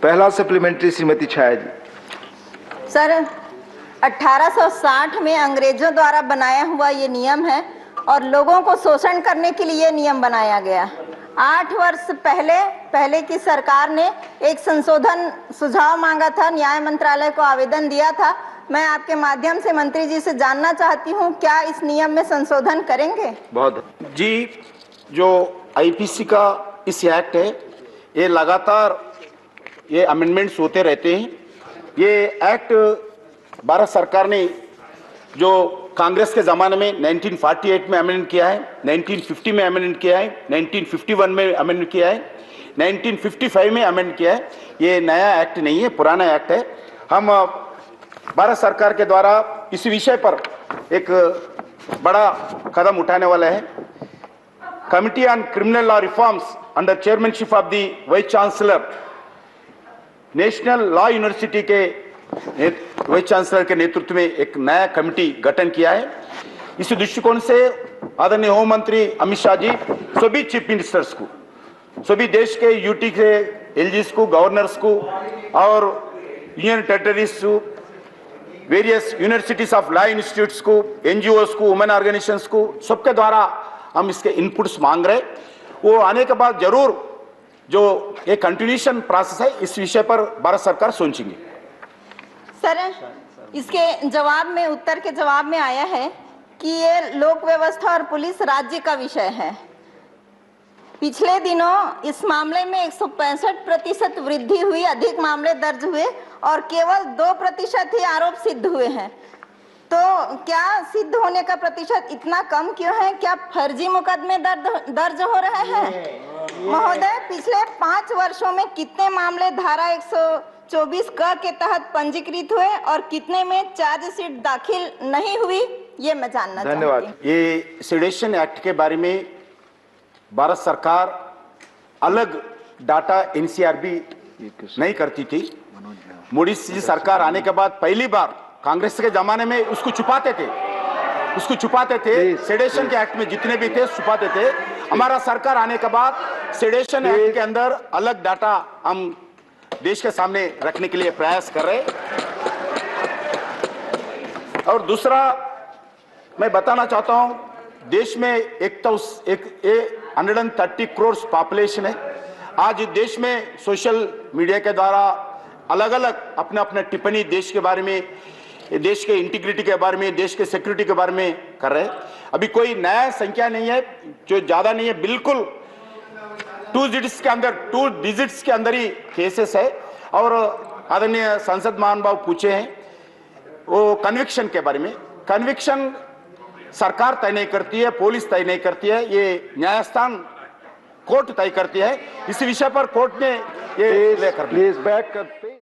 पहला सप्लीमेंट्री श्रीमती छाया जी। सर, 1860 में अंग्रेजों द्वारा बनाया हुआ ये नियम है और लोगों को शोषण करने के लिए नियम बनाया गया। 8 वर्ष पहले की सरकार ने एक संशोधन सुझाव मांगा था, न्याय मंत्रालय को आवेदन दिया था। मैं आपके माध्यम से मंत्री जी से जानना चाहती हूँ, क्या इस नियम में संशोधन करेंगे? बहुत जी, जो आईपीसी का इस एक्ट है, ये लगातार ये अमेंडमेंट्स होते रहते हैं। ये एक्ट भारत सरकार ने जो कांग्रेस के ज़माने में 1948 में अमेंड किया है, 1950 में अमेंड किया है, 1951 में अमेंड किया है, 1955 में अमेंड किया है। ये नया एक्ट नहीं है, पुराना एक्ट है। हम भारत सरकार के द्वारा इस विषय पर एक बड़ा कदम उठाने वाला है। Committee on criminal law reforms under chairmanship of the vice chancellor, national law university के वाइस चांसलर के नेतृत्व में एक नया कमिटी गठन किया है। इस दृष्टिकोण से आदरणीय होम मंत्री अमित शाह जी सभी चीफ मिनिस्टर्स को, सभी देश के यूटी के एलजीस को, गवर्नर्स को और यूनियन टेरिटरीज को, various universities of law institutes को, एनजीओस को, वुमेन ऑर्गेनाइजेशंस को, सबके द्वारा हम इसके इनपुट्स मांग रहे। वो आने के बाद जरूर जो एक कंटिन्यूएशन प्रोसेस है, इस विषय पर भारत सरकार सोचेंगे। सर, इसके जवाब में, उत्तर के जवाब में आया है कि ये लोक व्यवस्था और पुलिस राज्य का विषय है। पिछले दिनों इस मामले में 165% वृद्धि हुई, अधिक मामले दर्ज हुए और केवल 2% ही आरोप सिद्ध हुए हैं। तो क्या सिद्ध होने का प्रतिशत इतना कम क्यों है? क्या फर्जी मुकदमे दर्ज हो रहे हैं? महोदय, पिछले 5 वर्षों में कितने मामले धारा 124 क के तहत पंजीकृत हुए और कितने में चार्जशीट दाखिल नहीं हुई, ये मैं जानना चाहती हूँ। धन्यवाद। ये सेडेशन एक्ट के बारे में भारत सरकार अलग डाटा एनसीआरबी नहीं करती थी। मोदी जी सरकार आने के बाद पहली बार कांग्रेस के जमाने में उसको छुपाते थे, सेडेशन के एक्ट में जितने भी थे छुपाते थे। हमारा सरकार आने के बाद सेडेशन एक्ट के अंदर अलग डाटा हम देश के सामने रखने के लिए प्रयास कर रहे। और दूसरा मैं बताना चाहता हूं, देश में 130 करोड़ पॉपुलेशन है। आज देश में सोशल मीडिया के द्वारा अलग अलग अपने अपने टिप्पणी देश के बारे में, देश के इंटीग्रिटी के बारे में, देश के सिक्योरिटी के बारे में कर रहे हैं। अभी कोई नया संख्या नहीं है, जो ज्यादा नहीं है, बिल्कुल 2 डिजिट्स के अंदर ही केसेस है। और आदरणीय संसद महानुभाव पूछे हैं वो कन्विक्शन के बारे में। कन्विक्शन सरकार तय नहीं करती है, पुलिस तय नहीं करती है, ये न्यायस्थान कोर्ट तय करती है। इस विषय पर कोर्ट ने ये प्लीज बैक करते